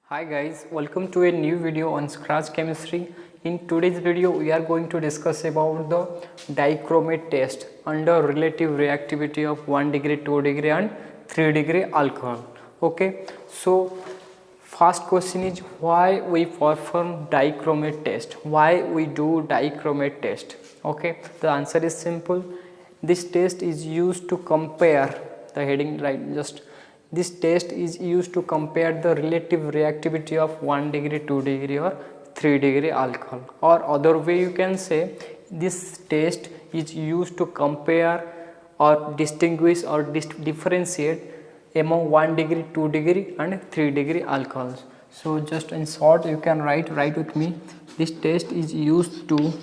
Hi guys, welcome to a new video on Scratch Chemistry. In today's video we are going to discuss about the dichromate test under relative reactivity of 1 degree, 2 degree and 3 degree alcohol. Okay, so first question is why we perform dichromate test, why we do dichromate test. Okay, the answer is simple. This test is used to compare the heading, right? Just this test is used to compare the relative reactivity of 1 degree, 2 degree or 3 degree alcohol, or other way you can say this test is used to compare or distinguish or differentiate among 1 degree, 2 degree and 3 degree alcohols. So just in short you can write with me, this test is used to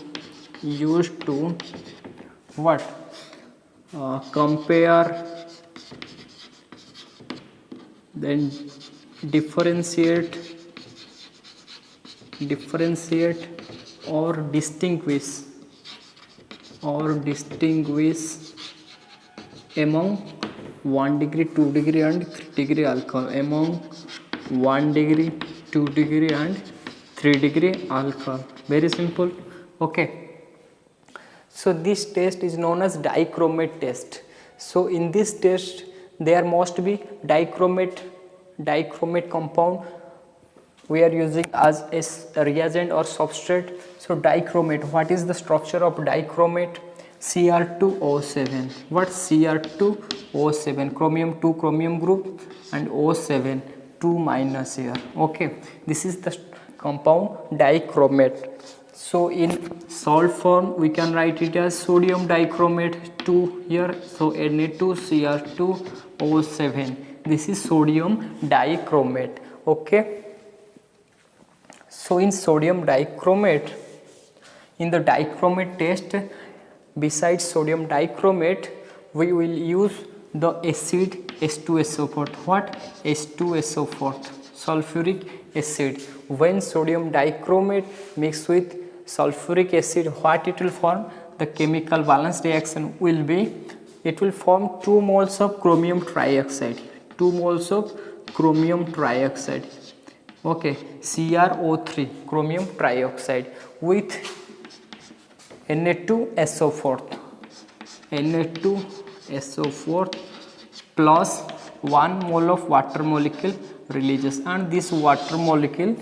what? Compare, then differentiate or distinguish among 1 degree, 2 degree and 3 degree alcohol, among 1 degree, 2 degree and 3 degree alcohol. Very simple. Okay, so this test is known as dichromate test. So in this test there must be dichromate compound we are using as a reagent or substrate. So dichromate, what is the structure of dichromate? Cr2O7. What? Cr2O7, chromium 2 chromium group and O7 2 minus here. Okay, this is the compound dichromate. So in salt form we can write it as sodium dichromate 2 here, so Na2Cr2O7, this is sodium dichromate. Okay, so in sodium dichromate, in the dichromate test, besides sodium dichromate we will use the acid H2SO4. What? H2SO4, sulfuric acid. When sodium dichromate mixed with sulfuric acid, what it will form? The chemical balance reaction will be, it will form 2 moles of chromium trioxide, 2 moles of chromium trioxide. Okay, CrO3, chromium trioxide, with Na2SO4, Na2SO4 plus 1 mole of water molecule releases, and this water molecule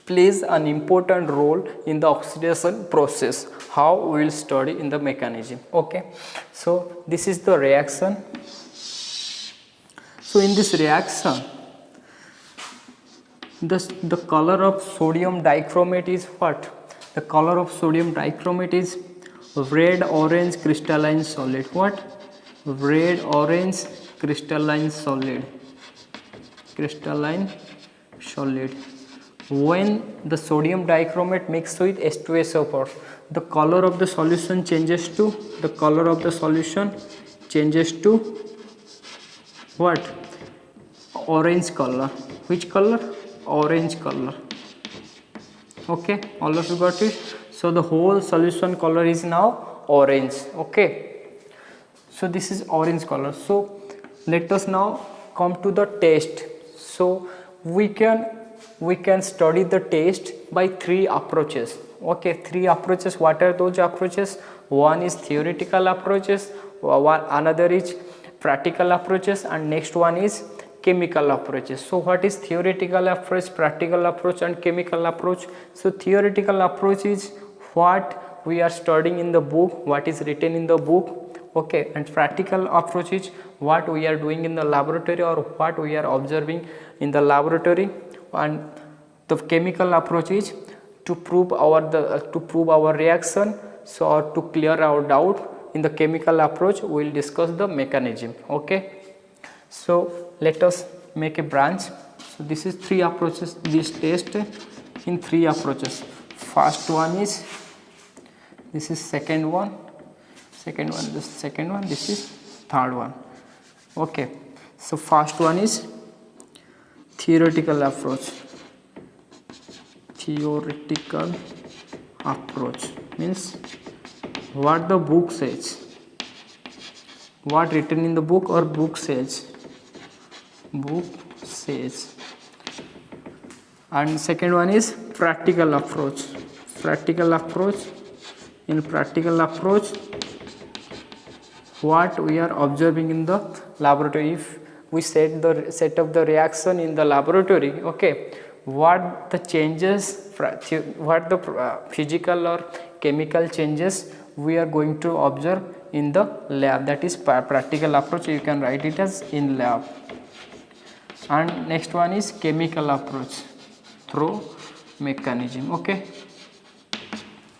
plays an important role in the oxidation process. How we will study in the mechanism. Okay, so this is the reaction. So in this reaction the color of sodium dichromate is what? The color of sodium dichromate is red orange crystalline solid. What? Red orange crystalline solid. When the sodium dichromate mixed with H2SO4, the color of the solution changes to, what? Orange color. Which color? Orange color. Okay, all of you got it? So the whole solution color is now orange. Okay, so this is orange color. So let us now come to the test. So we can study the test by 3 approaches. Okay, 3 approaches. What are those approaches? One is theoretical approaches, another is practical approaches, and next one is chemical approaches. So what is theoretical approach, practical approach and chemical approach? So theoretical approach is what we are studying in the book, what is written in the book. Okay, and practical approach is what we are doing in the laboratory or what we are observing in the laboratory. And the chemical approach is to prove our reaction. So or to clear our doubt in the chemical approach we will discuss the mechanism. Okay, so let us make a branch. So this is 3 approaches, this test in 3 approaches. First one is, this is second one, this is third one. Okay, so first one is theoretical approach. Theoretical approach means what the book says, what written in the book or book says. And second one is practical approach. Practical approach. In practical approach, what we are observing in the laboratory, if we set up the reaction in the laboratory, okay, what the changes, what the physical or chemical changes we are going to observe in the lab, that is practical approach. You can write it as in lab. And next one is chemical approach through mechanism. Okay,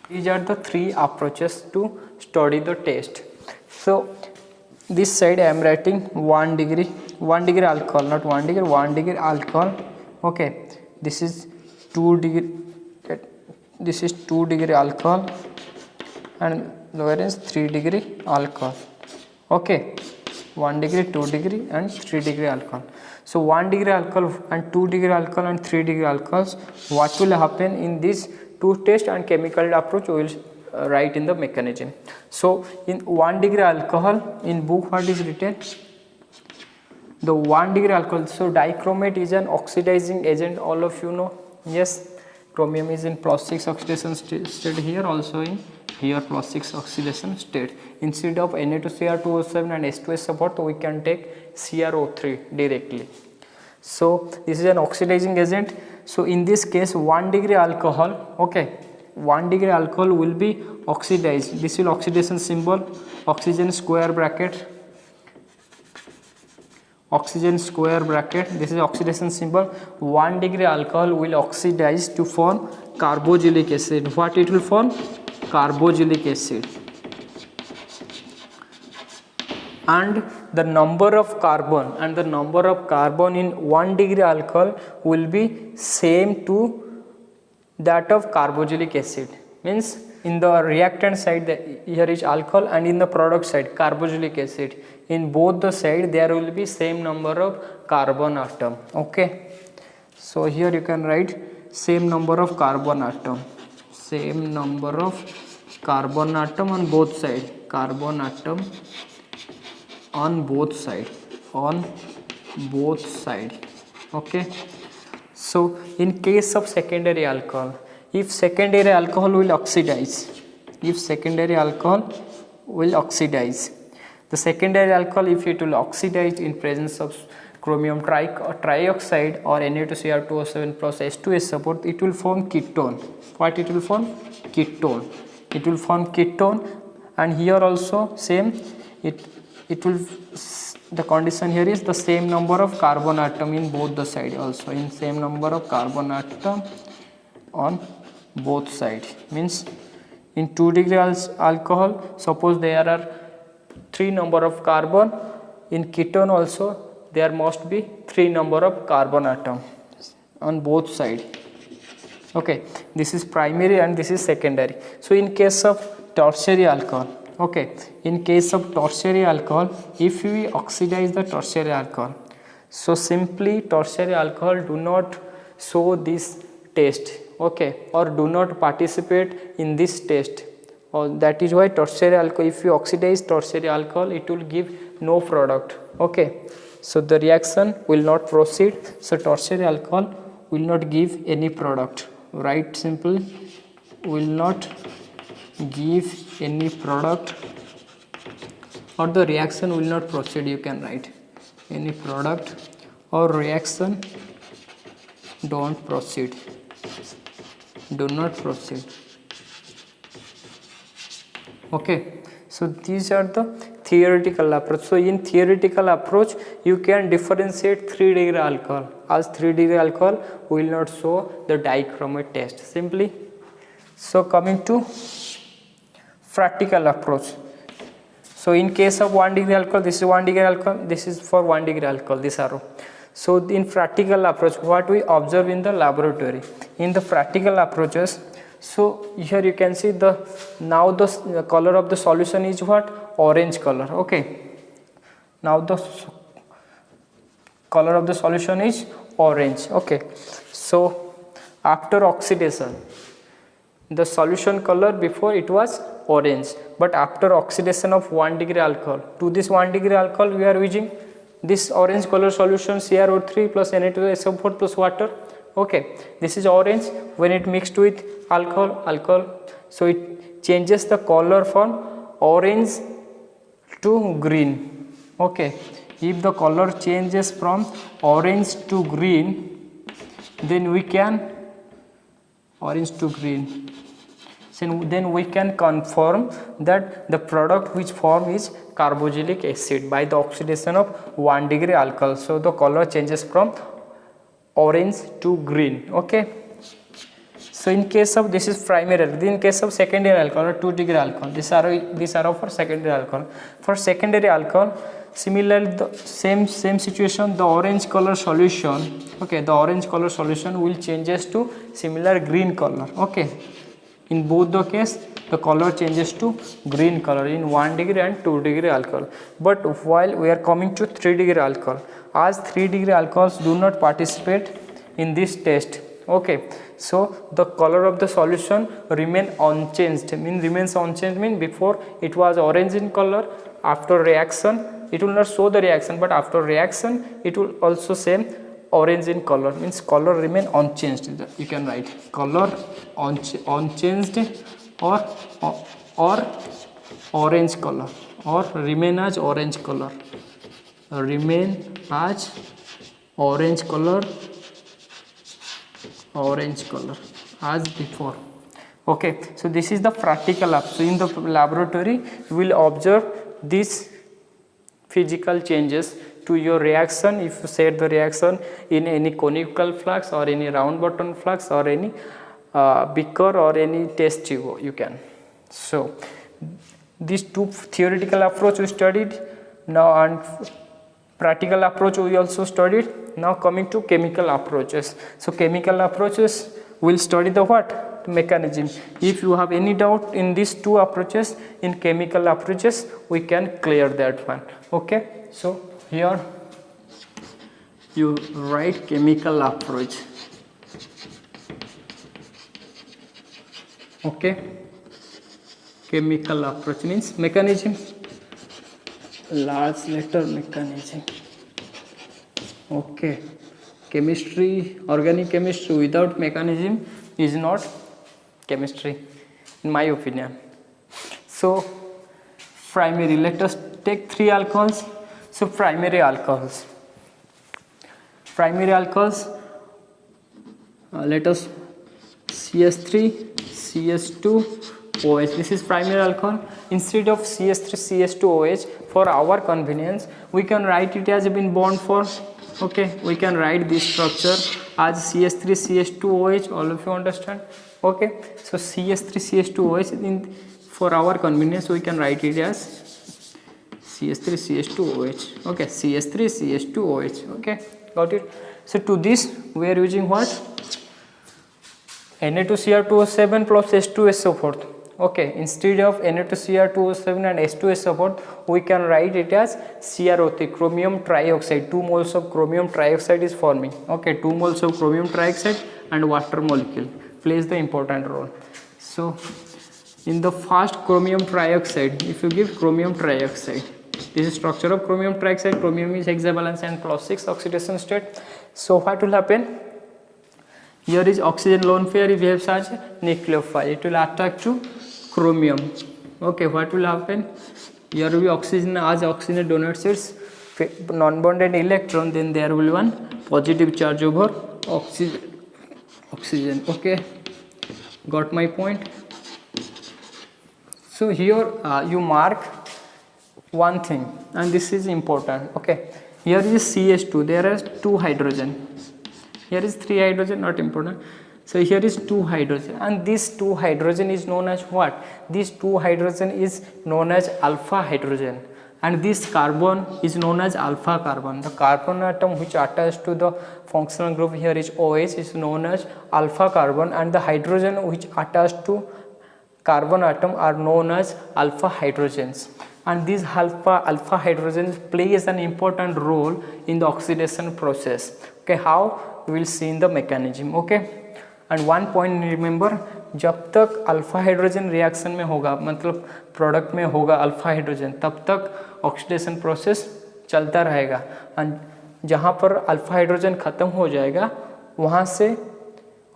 these are the three approaches to study the test. So this side I am writing 1 degree alcohol, not 1 degree, 1 degree alcohol. Okay, this is 2 degree, this is 2 degree alcohol, and lower is 3 degree alcohol. Okay, 1 degree, 2 degree and 3 degree alcohol. So 1 degree alcohol and 2 degree alcohol and 3 degree alcohols, what will happen in this two test and chemical approach we will write in the mechanism. So in 1 degree alcohol, in book what is written, the 1 degree alcohol, so dichromate is an oxidizing agent, all of you know. Yes, chromium is in +6 oxidation state, here also in here +6 oxidation state. Instead of Na2Cr2O7 and H2S support, we can take CrO3 directly. So this is an oxidizing agent. So in this case 1 degree alcohol, okay, 1 degree alcohol will be oxidized. This will oxidation symbol, oxygen square bracket, oxygen square bracket, this is oxidation symbol. 1 degree alcohol will oxidize to form carboxylic acid. What it will form? Carboxylic acid. And the number of carbon in 1 degree alcohol will be same to that of carboxylic acid. Means in the reactant side here is alcohol, and in the product side carboxylic acid. In both the side there will be same number of carbon atom. Okay, so here you can write same number of carbon atom, same number of carbon atom on both side, carbon atom on both side, on both side. Okay, so in case of secondary alcohol, if secondary alcohol will oxidize, if secondary alcohol will oxidize, the secondary alcohol, if it will oxidize in presence of chromium trioxide or Na2Cr2O7 plus H2S support, it will form ketone. What it will form? Ketone. It will form ketone, and here also same, it will, the condition here is the same number of carbon atom in both the side, also in same number of carbon atom on both sides. Means in 2 degree alcohol, suppose there are 3 number of carbon, in ketone also there must be 3 number of carbon atom on both sides. Okay, this is primary and this is secondary. So in case of tertiary alcohol, okay, in case of tertiary alcohol, if we oxidize the tertiary alcohol, so simply tertiary alcohol do not show this test, okay, or do not participate in this test. That is why tertiary alcohol, if you oxidize tertiary alcohol, it will give no product. Okay, so the reaction will not proceed. So tertiary alcohol will not give any product. Write simply, will not give any product, or the reaction will not proceed. You can write any product or reaction don't proceed, do not proceed. Okay, so these are the theoretical approach. So in theoretical approach you can differentiate 3 degree alcohol, as 3 degree alcohol will not show the dichromate test simply. So coming to practical approach, so in case of 1 degree alcohol, this is 1 degree alcohol, this is for 1 degree alcohol, this arrow. So in practical approach, what we observe in the laboratory, in the practical approaches, so here you can see the now the color of the solution is what? Orange color. Okay, now the color of the solution is orange. Okay, so after oxidation, the solution color before it was orange, but after oxidation of 1 degree alcohol, to this 1 degree alcohol we are using this orange color solution CrO3 plus Na2SO4 plus water, Okay, this is orange. When it mixed with alcohol, so it changes the color from orange to green. Okay, if the color changes from orange to green, then we can orange to green. So then we can confirm that the product which form is carboxylic acid by the oxidation of 1 degree alcohol. So the color changes from orange to green. Okay, so in case of this is primary, in case of secondary alcohol or 2 degree alcohol, these are for secondary alcohol. For secondary alcohol, similarly the same situation, the orange color solution, okay, the orange color solution will changes to similar green color. Okay, in both the case the color changes to green color in 1 degree and 2 degree alcohol. But while we are coming to 3 degree alcohol, as 3 degree alcohols do not participate in this test. Okay, so the color of the solution remains unchanged, mean before it was orange in color, after reaction it will not show the reaction, but after reaction it will also same orange in color, means color remain unchanged. You can write color unchanged or orange color, or remain as orange color, remain as orange color as before. Okay, so this is the practical lab. So in the laboratory you will observe these physical changes to your reaction. If you set the reaction in any conical flask or any round bottom flask or any beaker or any test tube, you can. So these two theoretical approach we studied now, and practical approach we also studied. Now coming to chemical approaches. So chemical approaches will study the what? Mechanism. If you have any doubt in these two approaches, in chemical approaches we can clear that one. Okay, so here you write chemical approach. Okay, chemical approach means mechanism, large letter mechanism. Okay, chemistry, organic chemistry without mechanism is not chemistry, in my opinion. So primary, let us take 3 alcohols. So primary alcohols, let us CH3 CH2 OH. This is primary alcohol. Instead of CH3 CH2 OH, for our convenience we can write it as been bond for. Okay, we can write this structure as CH3 CH2 OH. All of you understand? Okay, so CH3 CH2 OH, for our convenience we can write it as CH3 CH2 OH. Okay, CH3 CH2 OH. Okay, got it. So to this we are using what? Na2Cr2O7 plus H2SO4. Okay, instead of Na2Cr2O7 and H2SO4, we can write it as CrO3, chromium trioxide. 2 moles of chromium trioxide is forming. Okay, 2 moles of chromium trioxide and water molecule plays the important role. So in the first chromium trioxide, if you give chromium trioxide, this is structure of chromium trioxide. Chromium is hexavalence and +6 oxidation state. So what will happen? Here is oxygen lone pair. If you have such nucleophile, it will attract to chromium. Okay, what will happen? Here will be oxygen, as oxygen donates its non-bonded electron, then there will be one positive charge over oxygen. Okay, got my point? So here you mark one thing, and this is important. Okay, here is CH2, there are 2 hydrogen. Here is 3 hydrogen, not important. So here is 2 hydrogen, and this 2 hydrogen is known as what? This 2 hydrogen is known as alpha hydrogen, and this carbon is known as alpha carbon. The carbon atom which attached to the functional group here is OH is known as alpha carbon, and the hydrogen which attached to carbon atom are known as alpha hydrogens. And these alpha hydrogens plays an important role in the oxidation process. Okay, how? We will see in the mechanism. Okay, and one point remember, जब तक alpha hydrogen reaction में होगा, मतलब product में होगा alpha hydrogen, तब तक oxidation process चलता रहेगा, एंड जहाँ पर अल्फा हाइड्रोजन ख़त्म हो जाएगा वहाँ से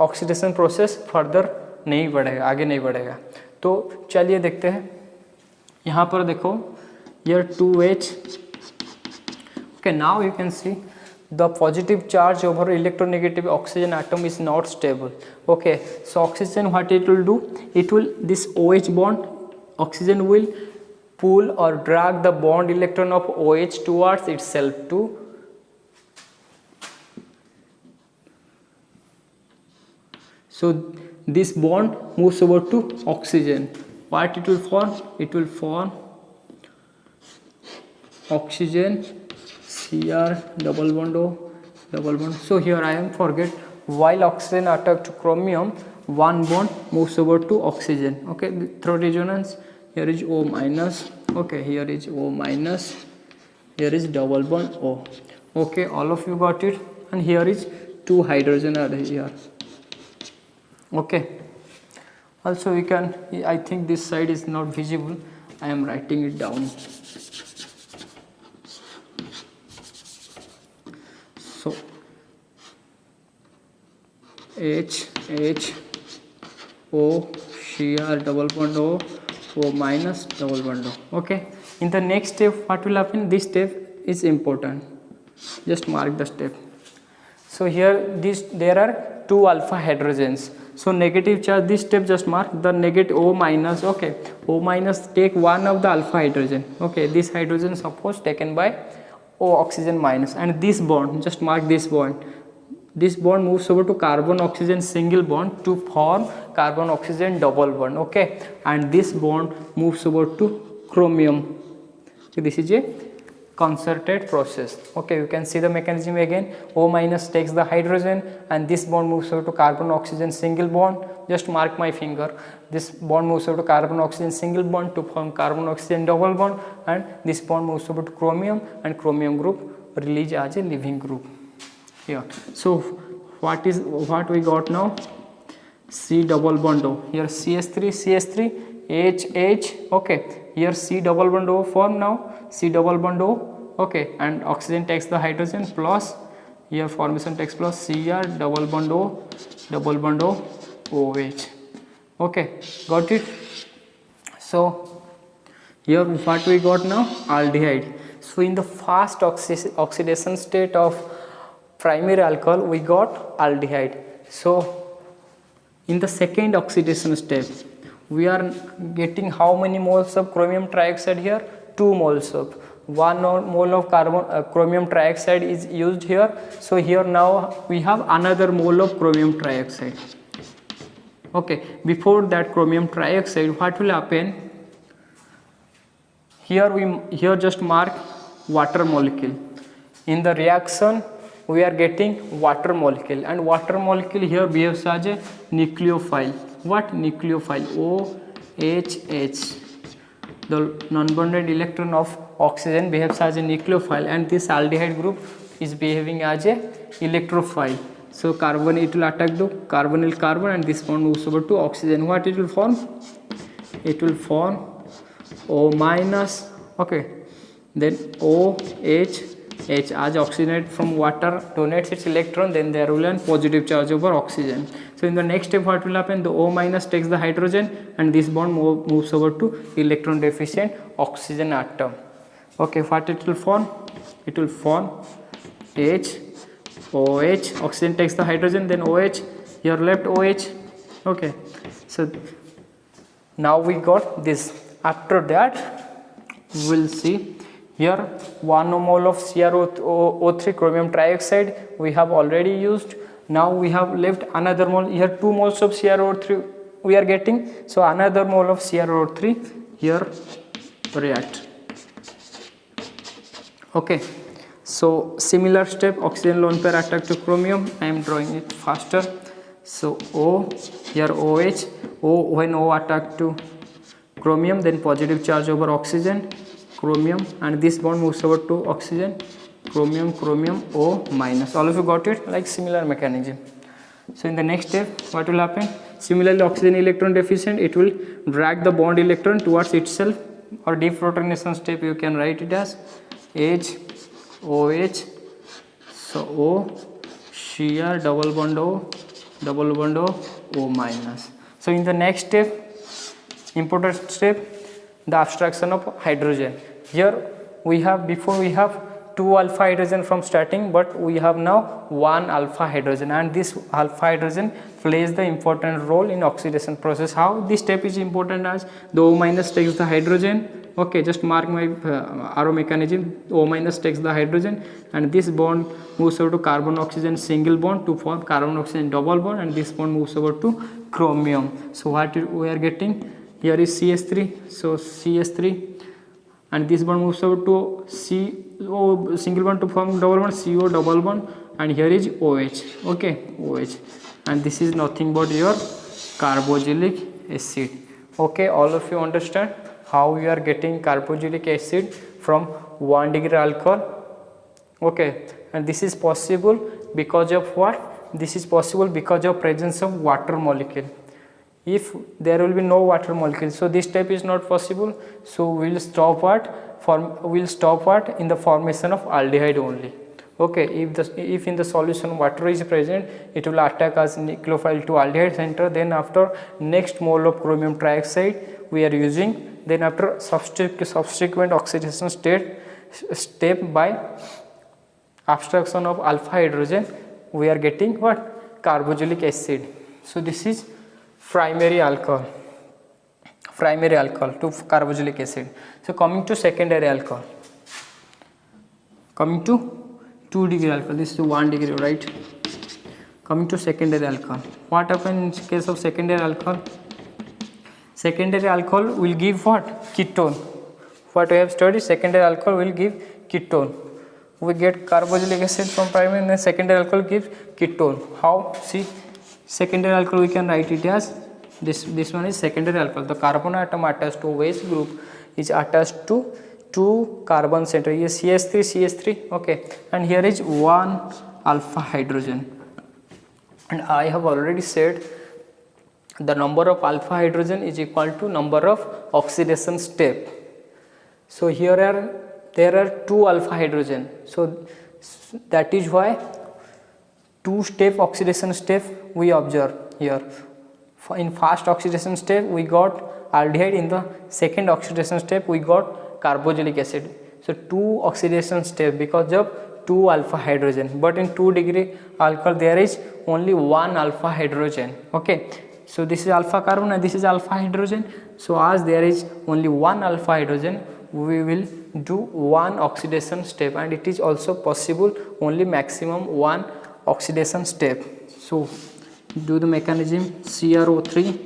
ऑक्सीडेशन प्रोसेस फर्दर नहीं बढ़ेगा, आगे नहीं बढ़ेगा। तो चलिए देखते हैं। यहाँ पर देखो here 2H, okay, now you can see the positive charge over electronegative oxygen atom is not stable. Okay, so oxygen, what it will do, it will, this OH bond, oxygen will pull or drag the bond electron of OH towards itself to so this bond moves over to oxygen. What it will form? It will form oxygen Cr double bond O double bond. So here I am forget, while oxygen attack to chromium, one bond moves over to oxygen. Okay, through resonance, here is O minus. Okay, here is O minus, here is double bond O. Okay, all of you got it. And here is 2 hydrogen are here. Okay, also we can, I think this side is not visible, I am writing it down. So H O Cr double bond O minus double bond O. Okay, in the next step what will happen? This step is important, just mark the step. So here there are 2 alpha hydrogens. So negative charge, this step just mark the negative O minus. Okay, O minus, take one of the alpha hydrogen. Okay, this hydrogen suppose taken by O oxygen minus, and this bond, just mark this bond. This bond moves over to carbon oxygen single bond to form carbon oxygen double bond. Okay, and this bond moves over to chromium. So this is a concerted process. Okay, you can see the mechanism again. O minus takes the hydrogen and this bond moves over to carbon oxygen single bond. Just mark my finger. This bond moves over to carbon oxygen single bond to form carbon oxygen double bond, and this bond moves over to chromium, and chromium group release as a leaving group here. So what we got now? C double bond O. Here CH3 H. Okay, here C double bond O form now. C double bond O. Okay, and oxygen takes the hydrogen plus, here formation takes plus Cr double bond O OH. Okay, got it. So here what we got now? Aldehyde. So in the fast oxidation state of primary alcohol we got aldehyde. So in the second oxidation step we are getting how many moles of chromium trioxide here? 2 moles of 1 mole of chromium trioxide is used here. So here now we have another mole of chromium trioxide. Okay, before that chromium trioxide, what will happen? Here just mark water molecule. In the reaction we are getting water molecule, and water molecule here behaves as a nucleophile. What nucleophile? OHH. The non-bonded electron of oxygen behaves as a nucleophile, and this aldehyde group is behaving as a electrophile. So carbon, it will attack the carbonyl carbon, and this bond moves over to oxygen. What it will form? It will form O minus. Okay, then OH. As oxygen from water donates its electron, then there will be a positive charge over oxygen. So in the next step what will happen? The O minus takes the hydrogen and this bond moves over to electron deficient oxygen atom. Okay, what it will form? It will form H, OH, oxygen takes the hydrogen, then OH, here left OH. Okay, so now we got this. After that we will see here 1 mole of CrO3 chromium trioxide we have already used. Now we have left another mole, here 2 moles of CrO3 we are getting, so another mole of CrO3 here react. Okay, so similar step, oxygen lone pair attack to chromium. I am drawing it faster. So O, here OH, O, when O attack to chromium, then positive charge over oxygen, chromium, and this bond moves over to oxygen, chromium, chromium, O minus. All of you got it? Like similar mechanism. So in the next step what will happen? Similarly, oxygen electron deficient, it will drag the bond electron towards itself, or deprotonation step you can write it as H, OH, so O, Cr double bond O, double bond O minus. So in the next step, important step, the abstraction of hydrogen. Here we have, before we have 2 alpha hydrogen from starting, but we have now 1 alpha hydrogen, and this alpha hydrogen plays the important role in oxidation process. How this step is important? As the O minus takes the hydrogen, okay, just mark my arrow mechanism. O minus takes the hydrogen, and this bond moves over to carbon oxygen single bond to form carbon oxygen double bond, and this bond moves over to chromium. So what we are getting here is CH3, so CH3, and this bond moves over to CO single bond to form double bond, CO double bond, and here is OH, okay, OH, and this is nothing but your carboxylic acid. Okay, all of you understand how we are getting carboxylic acid from 1 degree alcohol. Okay, and this is possible because of what? This is possible because of presence of water molecule. If there will be no water molecule, so this step is not possible. So we will stop what in the formation of aldehyde only. Okay, if in the solution water is present, it will attack as nucleophile to aldehyde center. Then after next mole of chromium trioxide we are using. Then after subsequent oxidation step by abstraction of alpha hydrogen, we are getting what? Carboxylic acid. So this is primary alcohol to carboxylic acid. So coming to secondary alcohol, coming to 2 degree alcohol, this is 1 degree, right? Coming to secondary alcohol, what happens in case of secondary alcohol? Secondary alcohol will give what? Ketone. What we have studied, secondary alcohol will give ketone. We get carboxylic acid from primary, and then secondary alcohol gives ketone. How? See, secondary alcohol we can write it as this one is secondary alcohol. The carbon atom attached to OH group is attached to 2 carbon center. Here CH3, okay, and here is 1 alpha hydrogen. And I have already said the number of alpha hydrogen is equal to number of oxidation step. So here there are 2 alpha hydrogen. So that is why 2 step oxidation step we observe here. In first oxidation step we got aldehyde, in the second oxidation step we got carboxylic acid. So 2 oxidation step because of 2 alpha hydrogen, but in 2 degree alcohol there is only 1 alpha hydrogen. Okay, so this is alpha carbon and this is alpha hydrogen. So as there is only 1 alpha hydrogen, we will do 1 oxidation step, and it is also possible only maximum 1 oxidation step. So do the mechanism CrO3.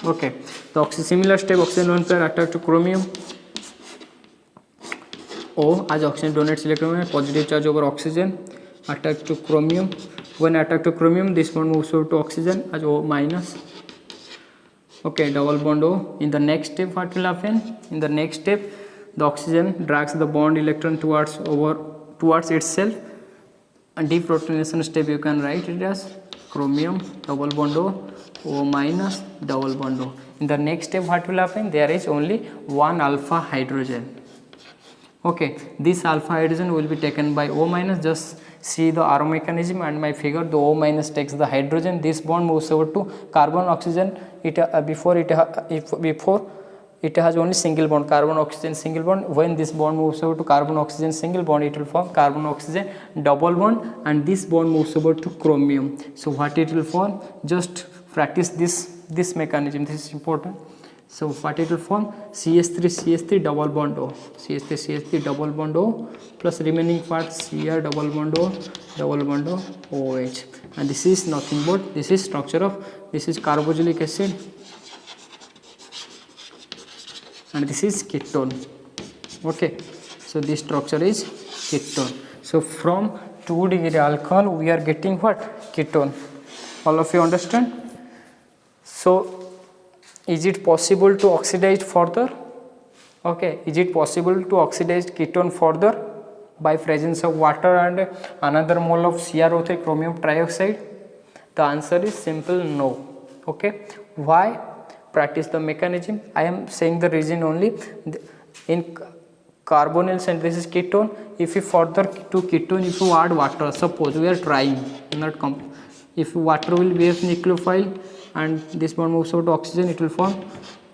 Okay, the similar step, oxygen lone pair attack to chromium. O as oxygen donates electron, positive charge over oxygen, attack to chromium. When attack to chromium, this bond moves over to oxygen as O minus. Okay, double bond O. In the next step, what will happen? In the next step, the oxygen drags the bond electron towards itself. And deprotonation step you can write it as chromium double bond O minus double bond O. In the next step, what will happen? There is only 1 alpha hydrogen. Okay, this alpha hydrogen will be taken by O minus. Just see the arrow mechanism and my figure. The O minus takes the hydrogen. This bond moves over to carbon oxygen. Before it has only single bond, carbon oxygen single bond. When this bond moves over to carbon oxygen single bond, it will form carbon oxygen double bond, and this bond moves over to chromium. So what it will form? Just practice this mechanism. This is important. So what it will form? CH3 double bond O, CH3 double bond O plus remaining part Cr double bond O OH, and this is nothing but this is structure of this is carboxylic acid, and this is ketone. Okay, so this structure is ketone. So from 2 degree alcohol we are getting what? Ketone. All of you understand? So is it possible to oxidize further? Okay, is it possible to oxidize ketone further by presence of water and another mole of CrO3 chromium trioxide? The answer is simple no. Okay, why? Practice the mechanism. I am saying the reason only. In carbonyl center, this is ketone. If you further to ketone, if you add water, suppose we are trying, not if water will be a nucleophile and this bond moves over to oxygen, it will form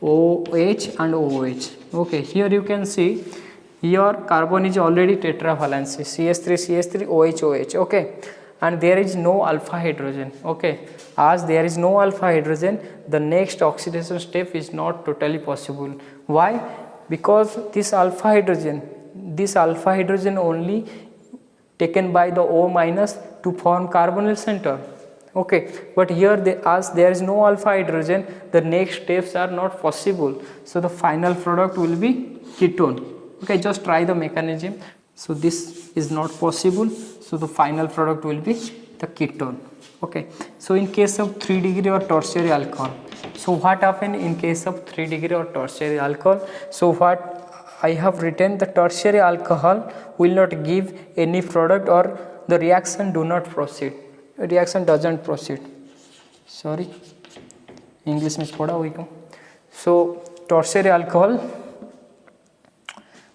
OH and OH. Okay, here you can see here carbon is already tetravalence, CH3 OH OH. Okay, and there is no alpha hydrogen. Okay, as there is no alpha hydrogen, the next oxidation step is not totally possible. Why? Because this alpha hydrogen only taken by the O minus to form carbonyl center. Okay, but here as there is no alpha hydrogen, the next steps are not possible. So the final product will be ketone. Okay, just try the mechanism. So this is not possible. So the final product will be the ketone. Okay, so in case of 3 degree or tertiary alcohol, so what happened in case of 3 degree or tertiary alcohol? So what I have written, the tertiary alcohol will not give any product or the reaction do not proceed. Reaction doesn't proceed. Sorry, English में थोड़ा weak हूँ. So tertiary alcohol,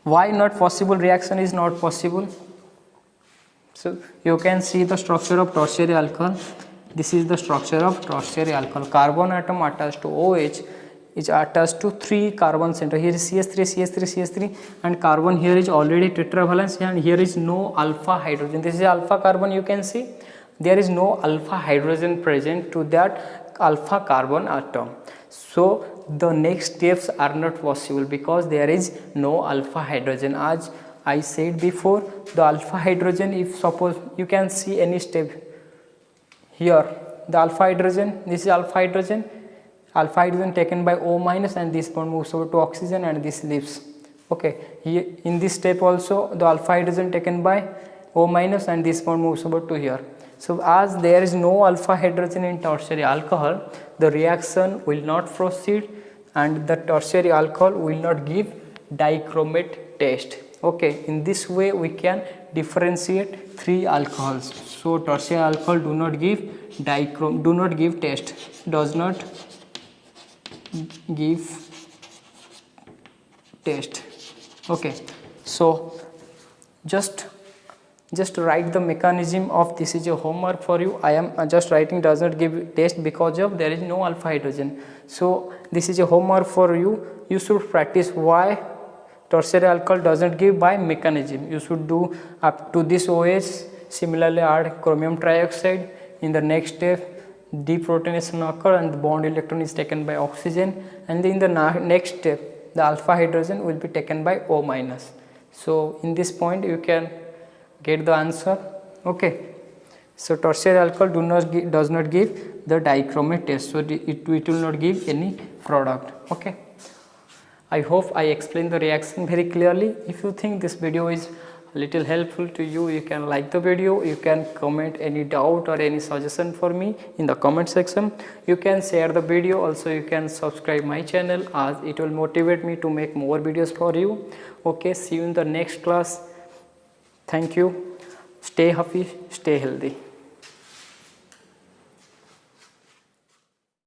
why not possible? Reaction is not possible. So you can see the structure of tertiary alcohol. This is the structure of tertiary alcohol. Carbon atom attached to OH is attached to 3 carbon center. Here is CH3, and carbon here is already tetravalence, and here is no alpha hydrogen. This is alpha carbon. You can see there is no alpha hydrogen present to that alpha carbon atom. So the next steps are not possible because there is no alpha hydrogen. As I said before, the alpha hydrogen, if suppose you can see any step here, the alpha hydrogen, this is alpha hydrogen taken by O minus, and this bond moves over to oxygen and this leaves. Okay, here in this step also the alpha hydrogen taken by O minus and this bond moves over to here. So as there is no alpha hydrogen in tertiary alcohol, the reaction will not proceed and the tertiary alcohol will not give dichromate test. Okay, in this way we can differentiate 3 alcohols. So tertiary alcohol do not give test, does not give test. Okay, so just write the mechanism of this is a homework for you. I am just writing does not give test because of there is no alpha hydrogen. So this is a homework for you. You should practice why tertiary alcohol doesn't give by mechanism. You should do up to this OH. Similarly add chromium trioxide. In the next step deprotonation occur and the bond electron is taken by oxygen, and in the next step the alpha hydrogen will be taken by O minus. So in this point you can get the answer. Okay, so tertiary alcohol does not give the dichromate test, so it will not give any product. Okay, I hope I explained the reaction very clearly. If you think this video is little helpful to you, you can like the video, you can comment any doubt or any suggestion for me in the comment section. You can share the video, also you can subscribe my channel as it will motivate me to make more videos for you. Okay, see you in the next class. Thank you. Stay happy, stay healthy.